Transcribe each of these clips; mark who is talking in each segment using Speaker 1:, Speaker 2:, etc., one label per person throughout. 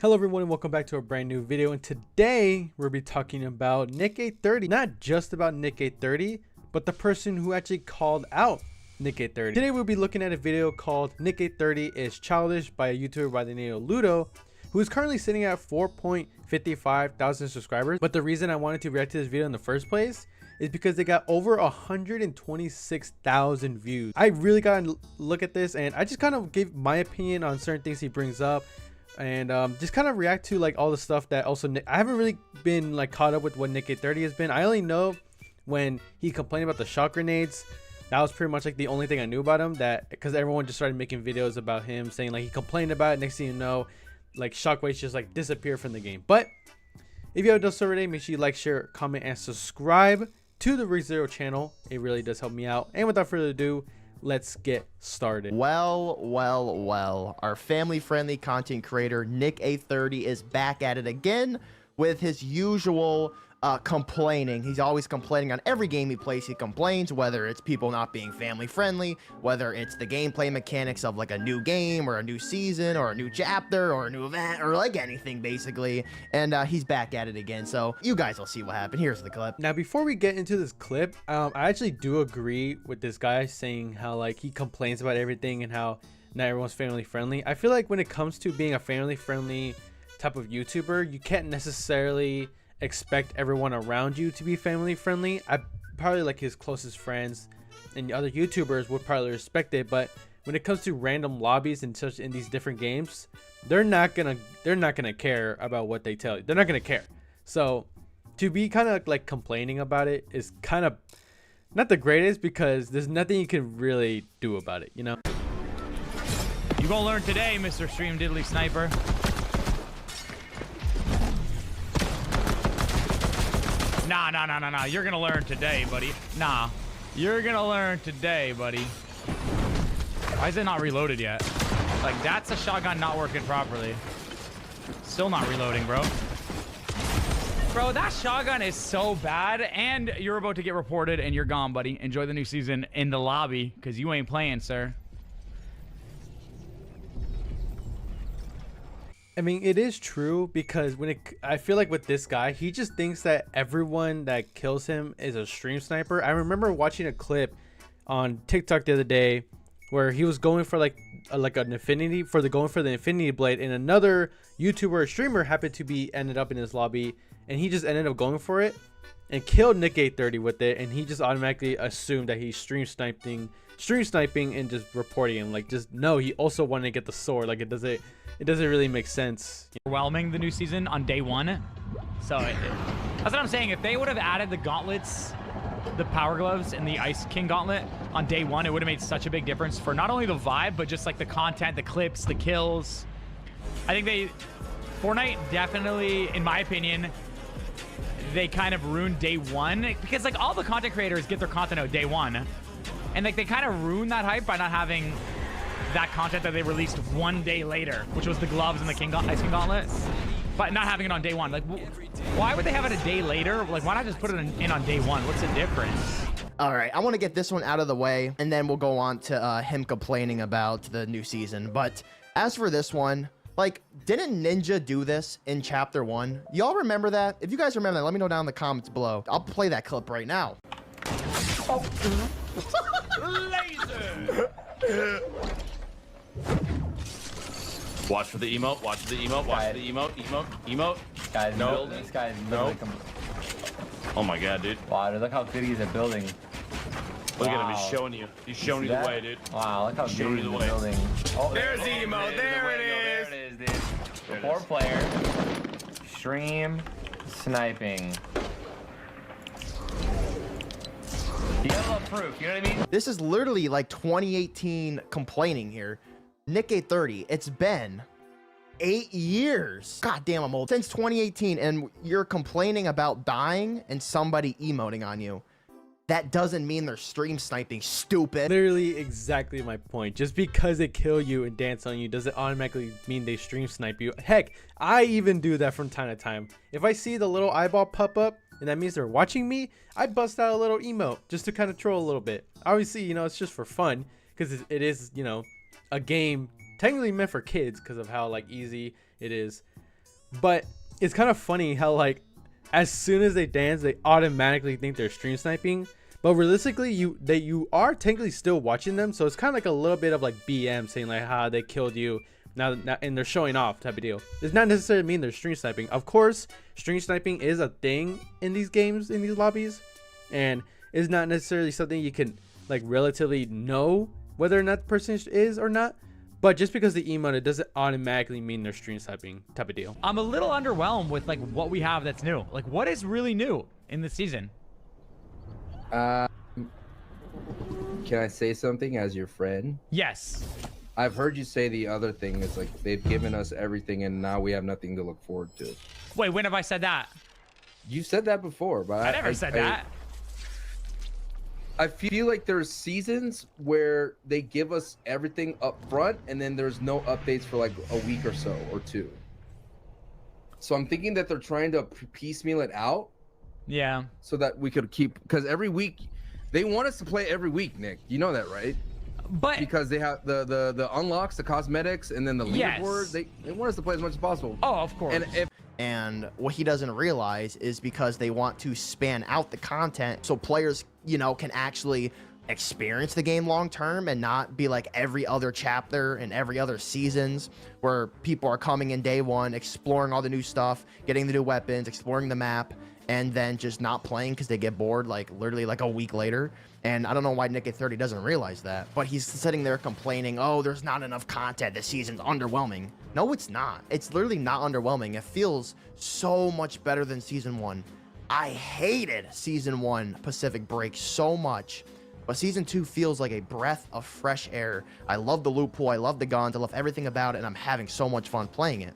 Speaker 1: Hello everyone and welcome back to a brand new video, and today we'll be talking about NichEh30. Not just about NichEh30, but the person who actually called out NichEh30. Today we'll be looking at a video called NichEh30 is Childish by a YouTuber by the name of Ludo, who is currently sitting at 4.55 thousand subscribers. But the reason I wanted to react to this video in the first place is because they got over 126,000 views. I really gotta look at this, and I just kind of give my opinion on certain things he brings up, and just kind of react to like all the stuff that also I haven't really been like caught up with what NichEh30 has been. I only know when he complained about the shot grenades. That was pretty much like the only thing I knew about him, that because everyone just started making videos about him saying like he complained about it. Next thing you know, like shockwaves just like disappear from the game. But if you haven't done so already, make sure you like, share, comment, and subscribe to the RigZero channel. It really does help me out. And without further ado, let's get started.
Speaker 2: Well, our family-friendly content creator NichEh30 is back at it again with his usual complaining. He's always complaining on every game he plays. He complains, whether it's people not being family friendly, whether it's the gameplay mechanics of like a new game or a new season or a new chapter or a new event or like anything basically. And he's back at it again, so you guys will see what happened. Here's the clip.
Speaker 1: Now before we get into this clip, I actually do agree with this guy saying how like he complains about everything and how not everyone's family friendly. I feel like when it comes to being a family friendly type of YouTuber, you can't necessarily expect everyone around you to be family friendly. I probably like his closest friends and other YouTubers would probably respect it, but when it comes to random lobbies and such in these different games, they're not gonna care about what they tell you. They're not gonna care. So to be kind of like complaining about it is kind of not the greatest, because there's nothing you can really do about it, you know.
Speaker 3: You gonna learn today, Mr. Stream Diddly Sniper. Nah. You're gonna learn today, buddy. Nah. You're gonna learn today, buddy. Why is it not reloaded yet? Like, that's a shotgun not working properly. Still not reloading, bro. Bro, that shotgun is so bad, and you're about to get reported, and you're gone, buddy. Enjoy the new season in the lobby, because you ain't playing, sir.
Speaker 1: I mean, it is true, because I feel like with this guy, he just thinks that everyone that kills him is a stream sniper. I remember watching a clip on TikTok the other day where he was going for like an infinity going for the infinity blade, and another YouTuber or streamer happened to be ended up in his lobby, and he just ended up going for it and killed NichEh30 with it, and he just automatically assumed that he's stream sniping and just reporting him. Like, just no, he also wanted to get the sword. Like, it doesn't really make sense.
Speaker 3: Overwhelming the new season on day one. So that's what I'm saying. If they would have added the gauntlets, the power gloves, and the Ice King gauntlet on day one, it would have made such a big difference for not only the vibe, but just like the content, the clips, the kills. I think Fortnite definitely, in my opinion, they kind of ruined day one, because like all the content creators get their content out day one, and like they kind of ruined that hype by not having that content that they released one day later, which was the gloves and the Ice King gauntlet, but not having it on day one. Like, why would they have it a day later? Like, why not just put it in on day one? What's the difference?
Speaker 2: All right, I want to get this one out of the way, and then we'll go on to him complaining about the new season. But as for this one, like, didn't Ninja do this in chapter 1? Y'all remember that? If you guys remember that, let me know down in the comments below. I'll play that clip right now. Oh.
Speaker 3: Laser!
Speaker 4: Watch for the emote, watch for the emote, watch for the emote.
Speaker 5: Guys,
Speaker 4: No.
Speaker 5: This guy's
Speaker 4: No.
Speaker 5: building.
Speaker 4: Oh my god, dude.
Speaker 5: Wow, dude, look how good he's at building.
Speaker 4: Look at him,
Speaker 5: Wow.
Speaker 4: he's showing you. He's showing you the
Speaker 5: that?
Speaker 4: way, dude.
Speaker 5: Wow, look how
Speaker 4: Show
Speaker 5: good
Speaker 4: me
Speaker 5: he's
Speaker 4: the
Speaker 5: at
Speaker 4: way.
Speaker 5: building. Oh,
Speaker 4: There's the emote, there it is.
Speaker 5: There it is, dude. The 4-player. Stream sniping. You gotta love proof, you know what I mean?
Speaker 2: This is literally like 2018 complaining here. NichEh30, it's been 8 years. God damn, I'm old. Since 2018, and you're complaining about dying and somebody emoting on you. That doesn't mean they're stream sniping, stupid.
Speaker 1: Literally exactly my point. Just because they kill you and dance on you doesn't automatically mean they stream snipe you. Heck, I even do that from time to time. If I see the little eyeball pop up and that means they're watching me, I bust out a little emote just to kind of troll a little bit. Obviously, you know, it's just for fun, because it is, you know, a game technically meant for kids because of how like easy it is. But it's kind of funny how like as soon as they dance, they automatically think they're stream sniping. But realistically, you are technically still watching them, so it's kind of like a little bit of like BM saying like, "Ha, they killed you." Now, and they're showing off type of deal. Does not necessarily mean they're stream sniping. Of course, stream sniping is a thing in these games, in these lobbies, and it's not necessarily something you can like relatively know whether or not the person is or not. But just because the emote, it doesn't automatically mean they're stream sniping type of deal.
Speaker 3: I'm a little underwhelmed with like what we have that's new. Like, what is really new in this season?
Speaker 6: Can I say something as your friend?
Speaker 3: Yes.
Speaker 6: I've heard you say the other thing is like they've given us everything and now we have nothing to look forward to.
Speaker 3: Wait, when have I said that?
Speaker 6: You said that before, but
Speaker 3: I never said that.
Speaker 6: I feel like there's seasons where they give us everything up front and then there's no updates for like a week or so or two. So I'm thinking that they're trying to piecemeal it out.
Speaker 3: Yeah.
Speaker 6: So that we could keep, because every week they want us to play every week, Nick. You know that, right?
Speaker 3: But
Speaker 6: because they have the unlocks, the cosmetics, and then the leaderboard.
Speaker 3: Yes.
Speaker 6: They want us to play as much as possible.
Speaker 3: Oh, of course.
Speaker 2: And what he doesn't realize is because they want to span out the content so players, you know, can actually experience the game long term and not be like every other chapter and every other seasons where people are coming in day one, exploring all the new stuff, getting the new weapons, exploring the map, and then just not playing because they get bored like literally like a week later. And I don't know why NichEh30 doesn't realize that, but he's sitting there complaining, oh, there's not enough content, this season's underwhelming. No, it's not. It's literally not underwhelming. It feels so much better than season 1. I hated season 1 Pacific Break so much, but season 2 feels like a breath of fresh air. I love the loot pool, I love the guns, I love everything about it, and I'm having so much fun playing it.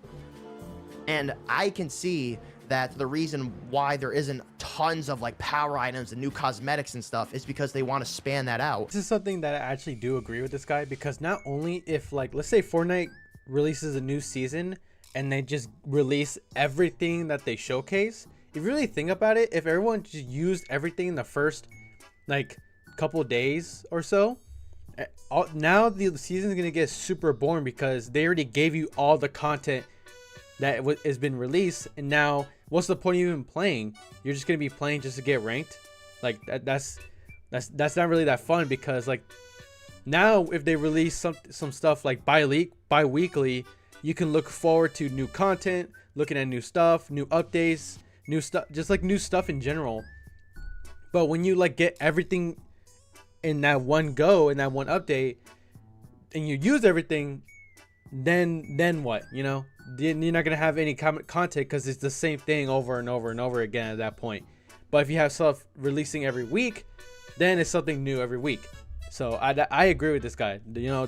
Speaker 2: And I can see that the reason why there isn't tons of like power items and new cosmetics and stuff is because they want to span that out.
Speaker 1: This is something that I actually do agree with this guy, because not only if like, let's say Fortnite releases a new season and they just release everything that they showcase, if you really think about it, if everyone just used everything in the first like couple days or so, now the season is going to get super boring because they already gave you all the content that has been released, and now what's the point of even playing? You're just gonna be playing just to get ranked. Like that's not really that fun, because like now if they release some stuff like bi-weekly, you can look forward to new content, looking at new stuff, new updates, new stuff, just like new stuff in general. But when you like get everything in that one go, in that one update, and you use everything, then what, you know? You're not gonna have any content because it's the same thing over and over and over again at that point. But if you have stuff releasing every week, then it's something new every week. So I agree with this guy. You know,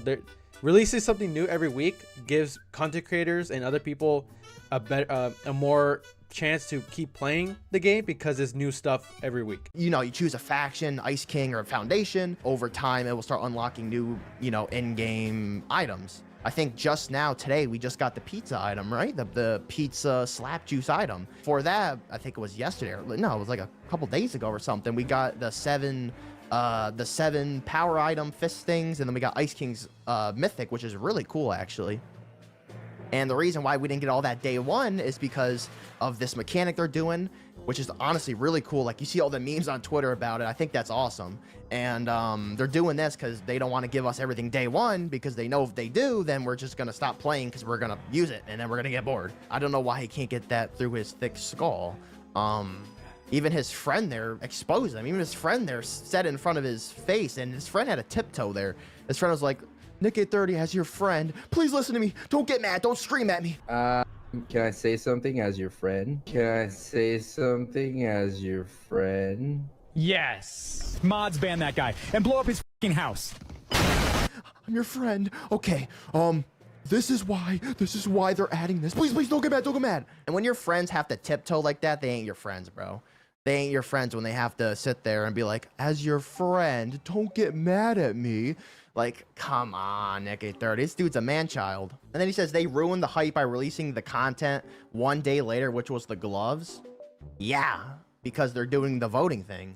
Speaker 1: releasing something new every week gives content creators and other people a more chance to keep playing the game because it's new stuff every week.
Speaker 2: You know, you choose a faction, Ice King or a Foundation. Over time, it will start unlocking new, you know, in-game items. I think just now, today, we just got the pizza item, right? The pizza slap juice item. For that, I think it was yesterday. No, it was like a couple days ago or something. We got the seven power item fist things, and then we got Ice King's mythic, which is really cool, actually. And the reason why we didn't get all that day one is because of this mechanic they're doing, which is honestly really cool. Like, you see all the memes on Twitter about it. I think that's awesome. And they're doing this because they don't want to give us everything day one, because they know if they do, then we're just going to stop playing because we're going to use it and then we're going to get bored. I don't know why he can't get that through his thick skull. Even his friend there exposed him. Even his friend there said in front of his face, and his friend had a tiptoe there. His friend was like, NichEh30 as your friend, please listen to me. Don't get mad. Don't scream at me.
Speaker 6: Can I say something as your friend? Can I say something as your friend?
Speaker 3: Yes.
Speaker 7: Mods ban that guy and blow up his fucking house.
Speaker 2: I'm your friend. Okay. This is why they're adding this. Please, don't get mad. Don't get mad. And when your friends have to tiptoe like that, they ain't your friends, bro. They ain't your friends when they have to sit there and be like, as your friend, don't get mad at me. Like, come on, NichEh30. This dude's a man-child. And then he says they ruined the hype by releasing the content one day later, which was the gloves. Yeah, because they're doing the voting thing.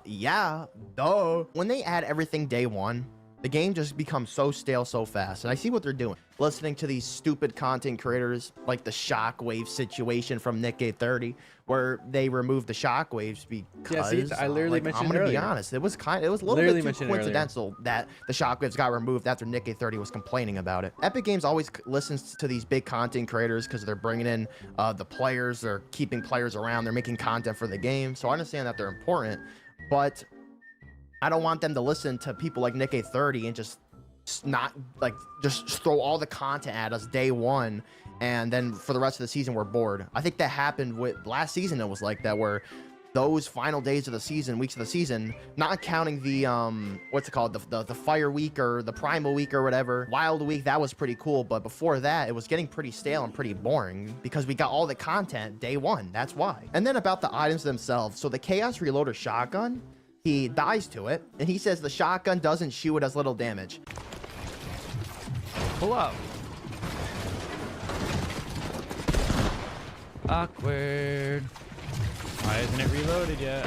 Speaker 2: Yeah, duh. When they add everything day one, The game just becomes so stale so fast, and I see what they're doing. Listening to these stupid content creators like the shockwave situation from NichEh30, where they removed the shockwaves because
Speaker 1: I literally mentioned
Speaker 2: I'm gonna be
Speaker 1: earlier.
Speaker 2: honest, it was a little
Speaker 1: Literally
Speaker 2: bit too
Speaker 1: mentioned
Speaker 2: coincidental that the shockwaves got removed after NichEh30 was complaining about it. Epic Games always listens to these big content creators because they're bringing in the players, they're keeping players around, they're making content for the game. So I understand that they're important, but I don't want them to listen to people like NichEh30 and just not like just throw all the content at us day one, and then for the rest of the season we're bored. I think that happened with last season. It was like that, where those final days of the season, weeks of the season, not counting the what's it called, the fire week or the primal week or whatever, wild week, that was pretty cool. But before that, it was getting pretty stale and pretty boring because we got all the content day one. That's why. And then about the items themselves, so the Chaos Reloader shotgun, he dies to it, and he says the shotgun doesn't shoot, it does little damage.
Speaker 3: Pull up. Awkward. Why isn't it reloaded yet?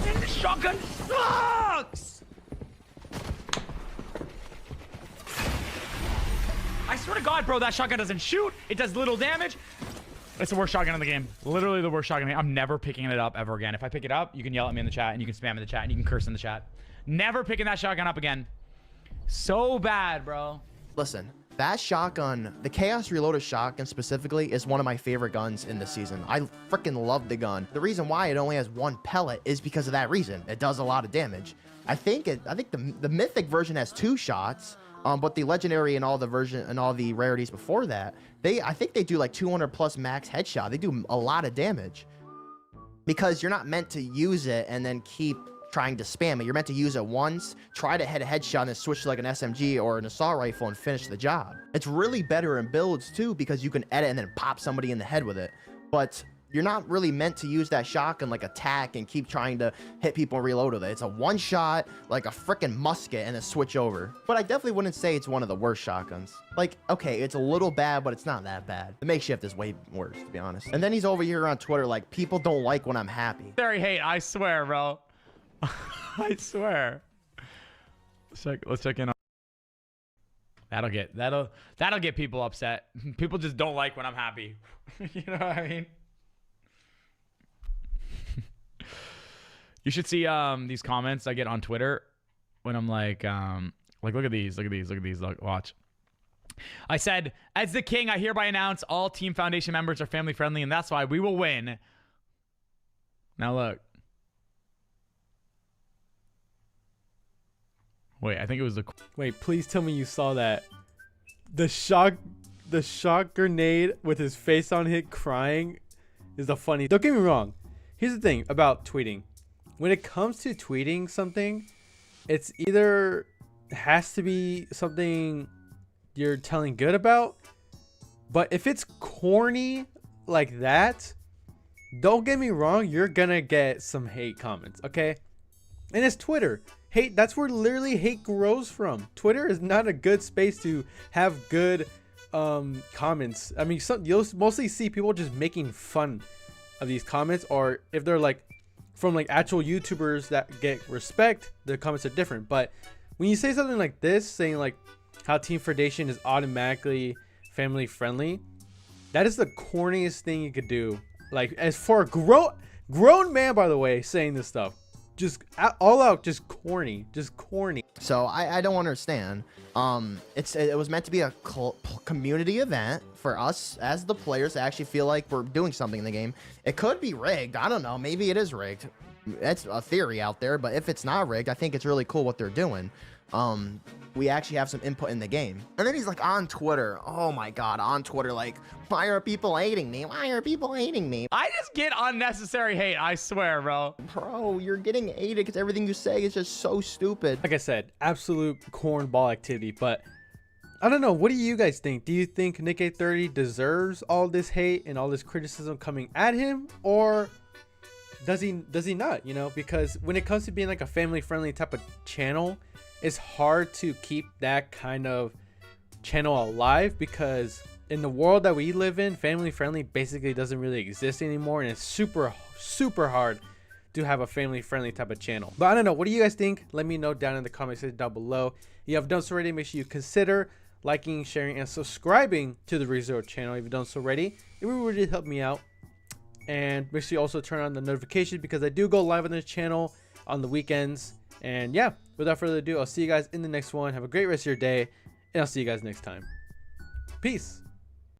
Speaker 3: And the shotgun sucks! I swear to God, bro, that shotgun doesn't shoot. It does little damage. It's the worst shotgun in the game. Literally the worst shotgun in the game. I'm never picking it up ever again. If I pick it up, you can yell at me in the chat, and you can spam in the chat, and you can curse in the chat. Never picking that shotgun up again. So bad, bro.
Speaker 2: Listen, that shotgun, the Chaos Reloader shotgun specifically, is one of my favorite guns in this season. I freaking love the gun. The reason why it only has one pellet is because of that reason. It does a lot of damage. I think the mythic version has 2 shots. But the legendary and all the rarities before that, I think they do like 200 plus max headshot. They do a lot of damage because you're not meant to use it and then keep trying to spam it. You're meant to use it once, try to hit a headshot, and then switch to like an SMG or an assault rifle and finish the job. It's really better in builds too because you can edit and then pop somebody in the head with it. But you're not really meant to use that shotgun like attack and keep trying to hit people and reload with it. It's a one shot, like a freaking musket, and then switch over. But I definitely wouldn't say it's one of the worst shotguns. Like, okay, it's a little bad, but it's not that bad. The makeshift is way worse, to be honest. And then he's over here on Twitter like, people don't like when I'm happy.
Speaker 3: Very hate, I swear, bro. I swear. Let's check in on. That'll get people upset. People just don't like when I'm happy. You know what I mean? You should see these comments I get on Twitter when I'm like look at these, look, watch. I said, as the king, I hereby announce all Team Foundation members are family friendly, and that's why we will win. Now look. Wait, I think it was the.
Speaker 1: Wait, please tell me you saw that. The shock grenade with his face on it crying is the funny. Don't get me wrong. Here's the thing about tweeting. When it comes to tweeting something, it's either has to be something you're telling good about, but if it's corny like that, don't get me wrong, you're gonna get some hate comments, okay? And it's Twitter. Hate, that's where literally hate grows from. Twitter is not a good space to have good comments. I mean, you'll mostly see people just making fun of these comments, or if they're like from like actual YouTubers that get respect, their comments are different. But when you say something like this, saying like how Team Foundation is automatically family friendly, that is the corniest thing you could do. Like, as for a grown man, by the way, saying this stuff, just all out, just corny.
Speaker 2: So I don't understand. It was meant to be a community event for us as the players to actually feel like we're doing something in the game. It could be rigged. I don't know. Maybe it is rigged. That's a theory out there. But if it's not rigged, I think it's really cool what they're doing. We actually have some input in the game. And then he's like on Twitter. Oh my God, on Twitter, like, why are people hating me? Why are people hating me?
Speaker 3: I just get unnecessary hate, I swear, bro.
Speaker 2: Bro, you're getting hated because everything you say is just so stupid.
Speaker 1: Like I said, absolute cornball activity. But I don't know. What do you guys think? Do you think NichEh30 deserves all this hate and all this criticism coming at him, or does he not? You know, because when it comes to being like a family-friendly type of channel, it's hard to keep that kind of channel alive, because in the world that we live in, family friendly basically doesn't really exist anymore, and it's super hard to have a family friendly type of channel. But I don't know, what do you guys think? Let me know down in the comment section down below. If you have done so already, make sure you consider liking, sharing, and subscribing to the RigZero channel. If you've done so already, it would really help me out. And make sure you also turn on the notifications because I do go live on this channel on the weekends. And yeah, without further ado, I'll see you guys in the next one. Have a great rest of your day, and I'll see you guys next time. Peace.